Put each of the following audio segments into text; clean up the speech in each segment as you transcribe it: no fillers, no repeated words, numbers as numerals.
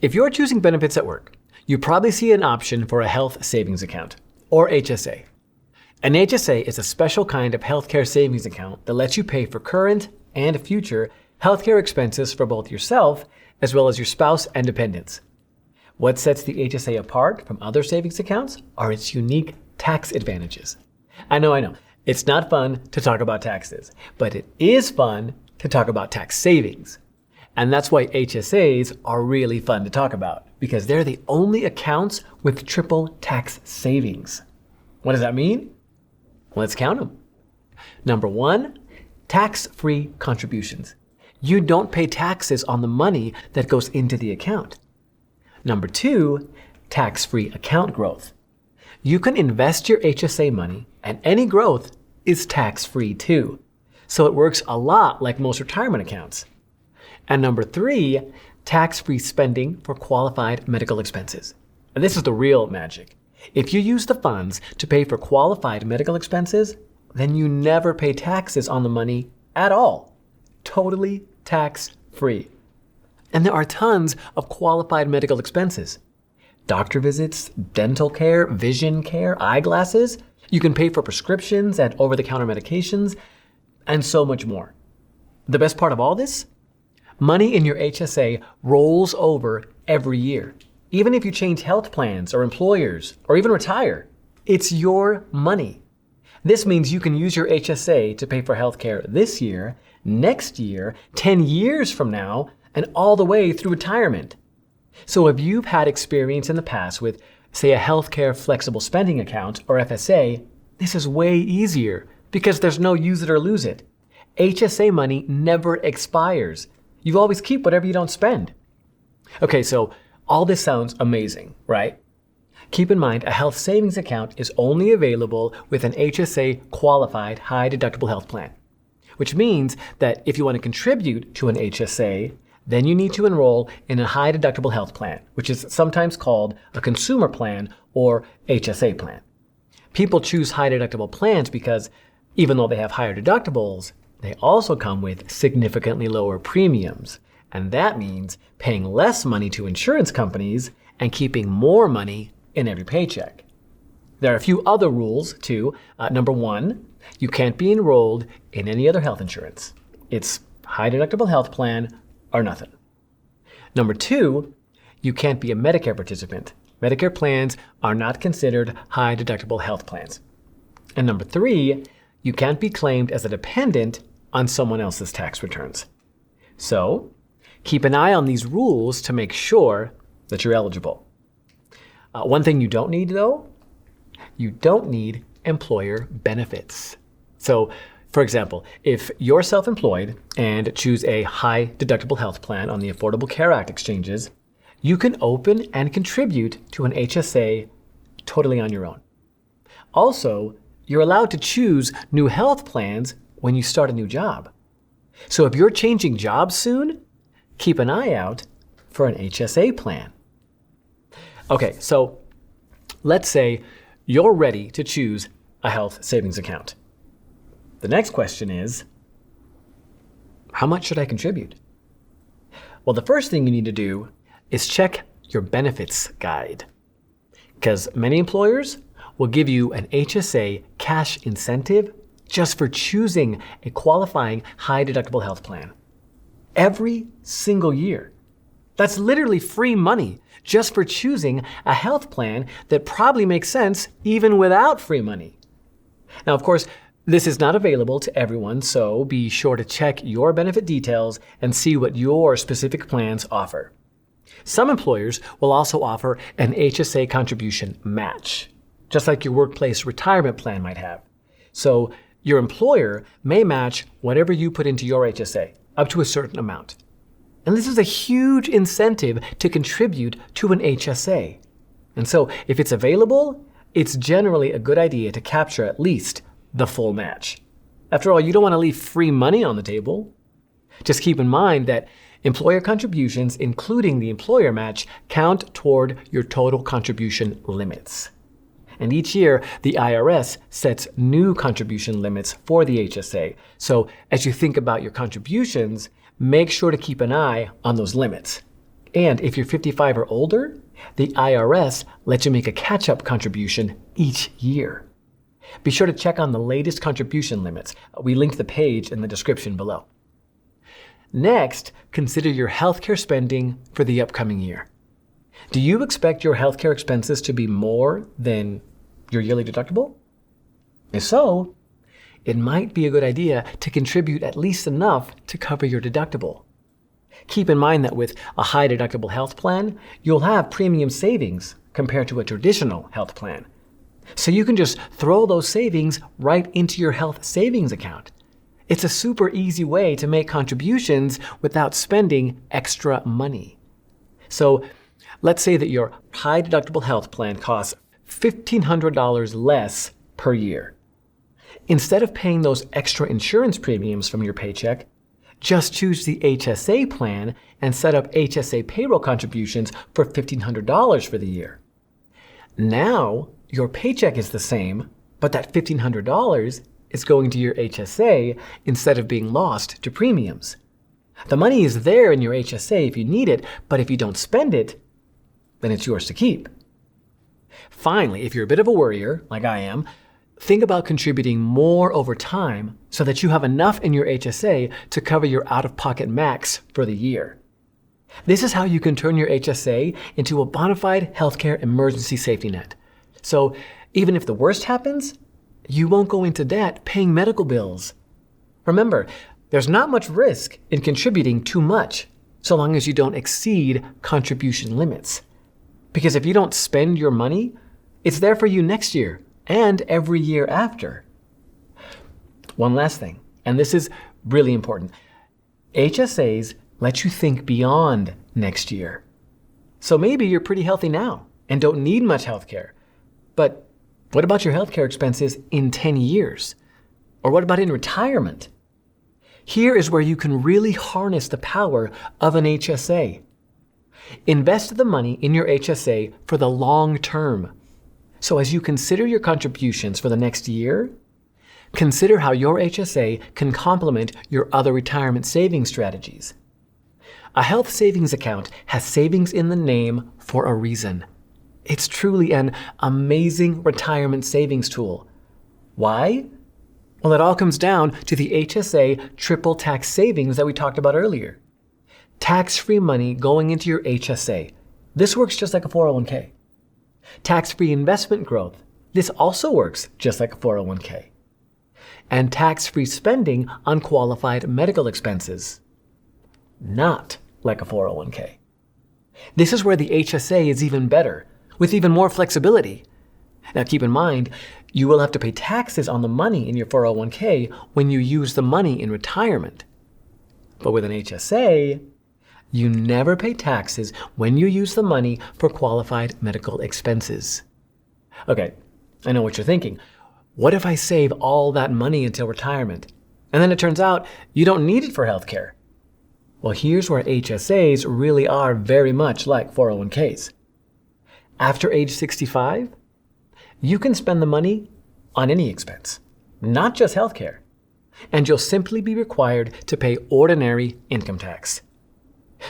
If you're choosing benefits at work, you probably see an option for a health savings account, or HSA. An HSA is a special kind of healthcare savings account that lets you pay for current and future healthcare expenses for both yourself as well as your spouse and dependents. What sets the HSA apart from other savings accounts are its unique tax advantages. I know. It's not fun to talk about taxes, but it is fun to talk about tax savings. And that's why HSAs are really fun to talk about, because they're the only accounts with triple tax savings. What does that mean? Let's count them. Number one, tax-free contributions. You don't pay taxes on the money that goes into the account. Number two, tax-free account growth. You can invest your HSA money, and any growth is tax-free too. So it works a lot like most retirement accounts. And number three, tax-free spending for qualified medical expenses. And this is the real magic. If you use the funds to pay for qualified medical expenses, then you never pay taxes on the money at all. Totally tax-free. And there are tons of qualified medical expenses. Doctor visits, dental care, vision care, eyeglasses. You can pay for prescriptions and over-the-counter medications, and so much more. The best part of all this? Money in your HSA rolls over every year. Even if you change health plans or employers or even retire, it's your money. This means you can use your HSA to pay for healthcare this year, next year, 10 years from now, and all the way through retirement. So if you've had experience in the past with, say, a healthcare flexible spending account or FSA, this is way easier because there's no use it or lose it. HSA money never expires. You always keep whatever you don't spend. Okay, so all this sounds amazing, right? Keep in mind, a health savings account is only available with an HSA qualified high deductible health plan, which means that if you want to contribute to an HSA, then you need to enroll in a high deductible health plan, which is sometimes called a consumer plan or HSA plan. People choose high deductible plans because even though they have higher deductibles, they also come with significantly lower premiums. And that means paying less money to insurance companies and keeping more money in every paycheck. There are a few other rules too. Number one, you can't be enrolled in any other health insurance. It's high deductible health plan or nothing. Number two, you can't be a Medicare participant. Medicare plans are not considered high deductible health plans. And number three, you can't be claimed as a dependent on someone else's tax returns. So, keep an eye on these rules to make sure that you're eligible. One thing you don't need, though, you don't need employer benefits. So, for example, if you're self-employed and choose a high deductible health plan on the Affordable Care Act exchanges, you can open and contribute to an HSA totally on your own. Also, you're allowed to choose new health plans when you start a new job. So if you're changing jobs soon, keep an eye out for an HSA plan. Okay, so let's say you're ready to choose a health savings account. The next question is, how much should I contribute? Well, the first thing you need to do is check your benefits guide, because many employers will give you an HSA cash incentive just for choosing a qualifying high deductible health plan. Every single year. That's literally free money just for choosing a health plan that probably makes sense even without free money. Now, of course, this is not available to everyone, so be sure to check your benefit details and see what your specific plans offer. Some employers will also offer an HSA contribution match, just like your workplace retirement plan might have. So your employer may match whatever you put into your HSA, up to a certain amount. And this is a huge incentive to contribute to an HSA. And so if it's available, it's generally a good idea to capture at least the full match. After all, you don't want to leave free money on the table. Just keep in mind that employer contributions, including the employer match, count toward your total contribution limits. And each year, the IRS sets new contribution limits for the HSA. So as you think about your contributions, make sure to keep an eye on those limits. And if you're 55 or older, the IRS lets you make a catch-up contribution each year. Be sure to check on the latest contribution limits. We link the page in the description below. Next, consider your healthcare spending for the upcoming year. Do you expect your healthcare expenses to be more than your yearly deductible? If so, it might be a good idea to contribute at least enough to cover your deductible. Keep in mind that with a high deductible health plan, you'll have premium savings compared to a traditional health plan. So you can just throw those savings right into your health savings account. It's a super easy way to make contributions without spending extra money. So let's say that your high deductible health plan costs $1,500 less per year. Instead of paying those extra insurance premiums from your paycheck, just choose the HSA plan and set up HSA payroll contributions for $1,500 for the year. Now, your paycheck is the same, but that $1,500 is going to your HSA instead of being lost to premiums. The money is there in your HSA if you need it, but if you don't spend it, then it's yours to keep. Finally, if you're a bit of a worrier, like I am, think about contributing more over time so that you have enough in your HSA to cover your out-of-pocket max for the year. This is how you can turn your HSA into a bona fide healthcare emergency safety net. So even if the worst happens, you won't go into debt paying medical bills. Remember, there's not much risk in contributing too much so long as you don't exceed contribution limits. Because if you don't spend your money, it's there for you next year and every year after. One last thing, and this is really important. HSAs let you think beyond next year. So maybe you're pretty healthy now and don't need much healthcare. But what about your healthcare expenses in 10 years? Or what about in retirement? Here is where you can really harness the power of an HSA. Invest the money in your HSA for the long term. So as you consider your contributions for the next year, consider how your HSA can complement your other retirement saving strategies. A health savings account has savings in the name for a reason. It's truly an amazing retirement savings tool. Why? Well, it all comes down to the HSA triple tax savings that we talked about earlier. Tax-free money going into your HSA. This works just like a 401k. Tax-free investment growth. This also works just like a 401k. And tax-free spending on qualified medical expenses. Not like a 401k. This is where the HSA is even better, with even more flexibility. Now keep in mind, you will have to pay taxes on the money in your 401k when you use the money in retirement. But with an HSA, you never pay taxes when you use the money for qualified medical expenses. Okay, I know what you're thinking. What if I save all that money until retirement, and then it turns out you don't need it for healthcare? Well, here's where HSAs really are very much like 401ks. After age 65, you can spend the money on any expense, not just healthcare, and you'll simply be required to pay ordinary income tax.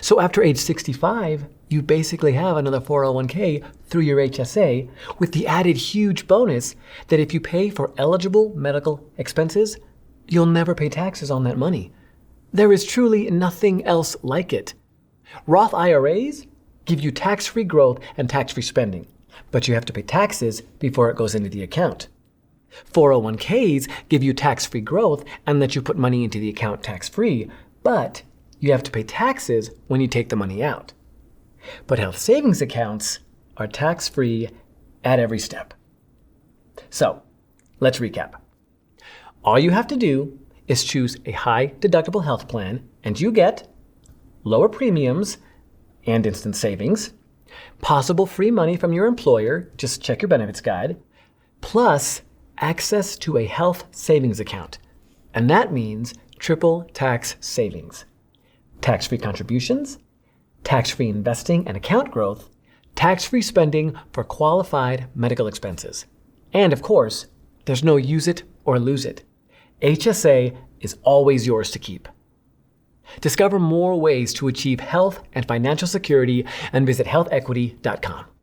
So after age 65, you basically have another 401k through your HSA with the added huge bonus that if you pay for eligible medical expenses, you'll never pay taxes on that money. There is truly nothing else like it. Roth IRAs give you tax-free growth and tax-free spending, but you have to pay taxes before it goes into the account. 401ks give you tax-free growth and let you put money into the account tax-free, but you have to pay taxes when you take the money out. But health savings accounts are tax-free at every step. So, let's recap. All you have to do is choose a high deductible health plan and you get lower premiums and instant savings, possible free money from your employer, just check your benefits guide, plus access to a health savings account. And that means triple tax savings. Tax-free contributions, tax-free investing and account growth, tax-free spending for qualified medical expenses. And of course, there's no use it or lose it. HSA is always yours to keep. Discover more ways to achieve health and financial security and visit healthequity.com.